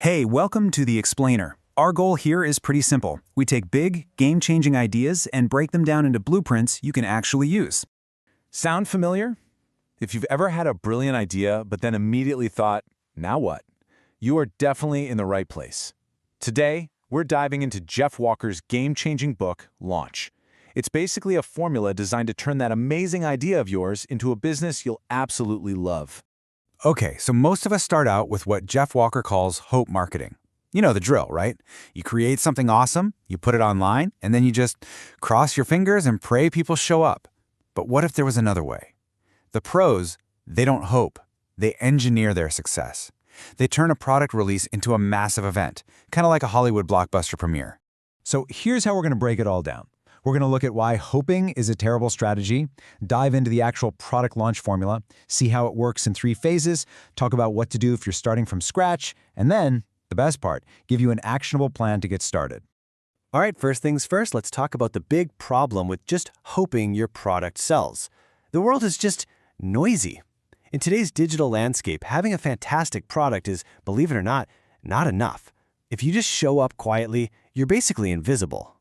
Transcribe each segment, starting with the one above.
Hey, welcome to The Explainer. Our goal here is pretty simple. We take big, game-changing ideas and break them down into blueprints you can actually use. Sound familiar? If you've ever had a brilliant idea but then immediately thought, now what? You are definitely in the right place. Today, we're diving into Jeff Walker's game-changing book, Launch. It's basically a formula designed to turn that amazing idea of yours into a business you'll absolutely love. Okay, so most of us start out with what Jeff Walker calls hope marketing. You know the drill, right? You create something awesome, you put it online, and then you just cross your fingers and pray people show up. But what if there was another way? The pros, they don't hope. They engineer their success. They turn a product release into a massive event, kind of like a Hollywood blockbuster premiere. So here's how we're going to break it all down. We're going to look at why hoping is a terrible strategy, dive into the actual product launch formula, see how it works in 3 phases, talk about what to do if you're starting from scratch, and then, the best part, give you an actionable plan to get started. All right, first things first, let's talk about the big problem with just hoping your product sells. The world is just noisy. In today's digital landscape, having a fantastic product is, believe it or not enough. If you just show up quietly, you're basically invisible.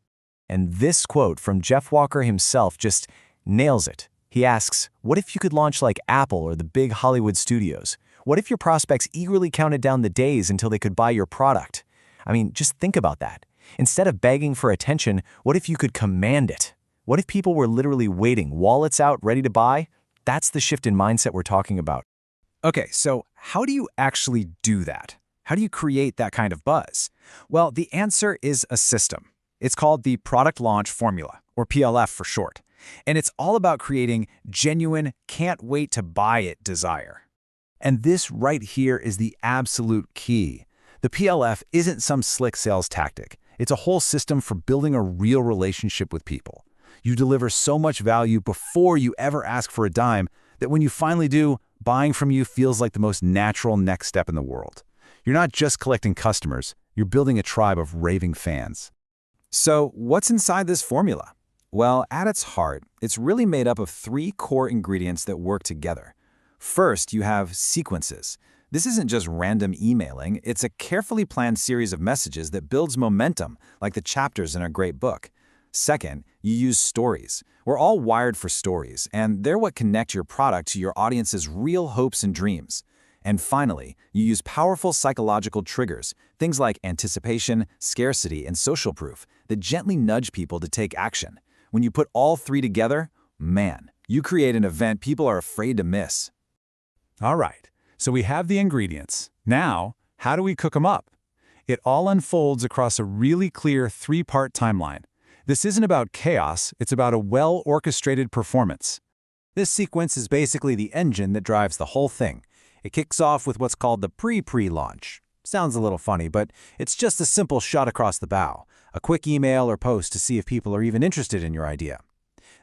And this quote from Jeff Walker himself just nails it. He asks, what if you could launch like Apple or the big Hollywood studios? What if your prospects eagerly counted down the days until they could buy your product? I mean, just think about that. Instead of begging for attention, what if you could command it? What if people were literally waiting, wallets out, ready to buy? That's the shift in mindset we're talking about. Okay, so how do you actually do that? How do you create that kind of buzz? Well, the answer is a system. It's called the Product Launch Formula, or PLF for short. And it's all about creating genuine, can't-wait-to-buy-it desire. And this right here is the absolute key. The PLF isn't some slick sales tactic. It's a whole system for building a real relationship with people. You deliver so much value before you ever ask for a dime that when you finally do, buying from you feels like the most natural next step in the world. You're not just collecting customers, you're building a tribe of raving fans. So what's inside this formula? Well, at its heart, it's really made up of 3 core ingredients that work together. First, you have sequences. This isn't just random emailing, it's a carefully planned series of messages that builds momentum, like the chapters in a great book. Second, you use stories. We're all wired for stories, and they're what connect your product to your audience's real hopes and dreams. And finally, you use powerful psychological triggers, things like anticipation, scarcity, and social proof, that gently nudge people to take action. When you put all 3 together, man, you create an event people are afraid to miss. All right, so we have the ingredients. Now, how do we cook them up? It all unfolds across a really clear 3-part timeline. This isn't about chaos, it's about a well-orchestrated performance. This sequence is basically the engine that drives the whole thing. It kicks off with what's called the pre-launch. Sounds a little funny, but it's just a simple shot across the bow, a quick email or post to see if people are even interested in your idea.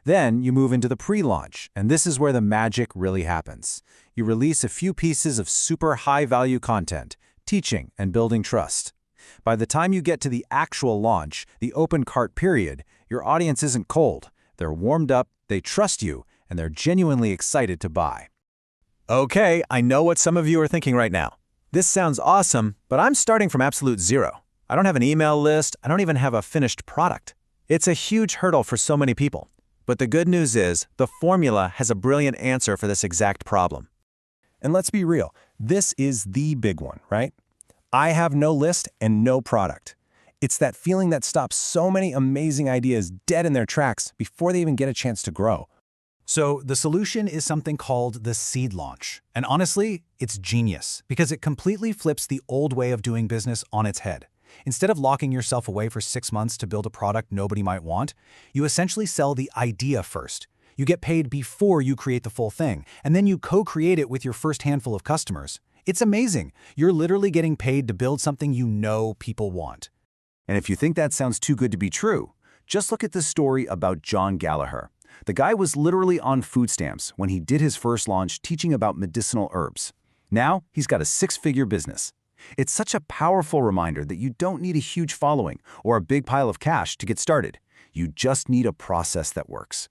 Then you move into the pre-launch, and this is where the magic really happens. You release a few pieces of super high-value content, teaching and building trust. By the time you get to the actual launch, the open cart period, your audience isn't cold. They're warmed up, they trust you, and they're genuinely excited to buy. Okay, I know what some of you are thinking right now. This sounds awesome, but I'm starting from absolute zero. I don't have an email list, I don't even have a finished product. It's a huge hurdle for so many people. But the good news is, the formula has a brilliant answer for this exact problem. And let's be real, this is the big one, right? I have no list and no product. It's that feeling that stops so many amazing ideas dead in their tracks before they even get a chance to grow. So the solution is something called the seed launch. And honestly, it's genius because it completely flips the old way of doing business on its head. Instead of locking yourself away for 6 months to build a product nobody might want, you essentially sell the idea first. You get paid before you create the full thing, and then you co-create it with your first handful of customers. It's amazing. You're literally getting paid to build something you know people want. And if you think that sounds too good to be true, just look at this story about John Gallagher. The guy was literally on food stamps when he did his first launch teaching about medicinal herbs. Now, he's got a 6-figure business. It's such a powerful reminder that you don't need a huge following or a big pile of cash to get started. You just need a process that works.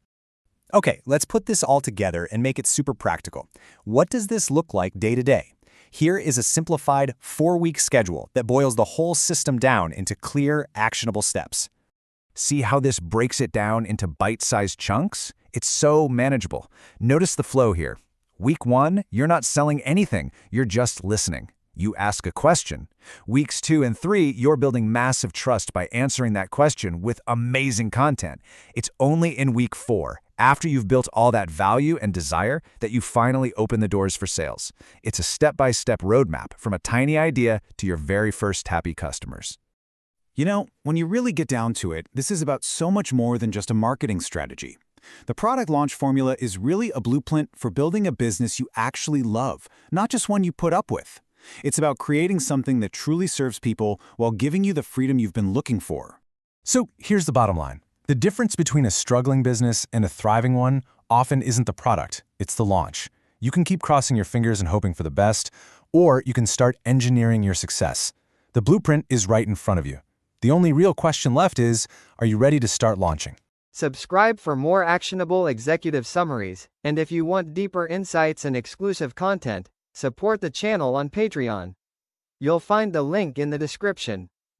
Okay, let's put this all together and make it super practical. What does this look like day to day? Here is a simplified 4-week schedule that boils the whole system down into clear, actionable steps. See how this breaks it down into bite-sized chunks? It's so manageable. Notice the flow here. Week 1, you're not selling anything, you're just listening. You ask a question. Weeks 2 and 3, you're building massive trust by answering that question with amazing content. It's only in week 4, after you've built all that value and desire, that you finally open the doors for sales. It's a step-by-step roadmap from a tiny idea to your very first happy customers. You know, when you really get down to it, this is about so much more than just a marketing strategy. The product launch formula is really a blueprint for building a business you actually love, not just one you put up with. It's about creating something that truly serves people while giving you the freedom you've been looking for. So here's the bottom line. The difference between a struggling business and a thriving one often isn't the product, it's the launch. You can keep crossing your fingers and hoping for the best, or you can start engineering your success. The blueprint is right in front of you. The only real question left is, are you ready to start launching? Subscribe for more actionable executive summaries, and if you want deeper insights and exclusive content, support the channel on Patreon. You'll find the link in the description.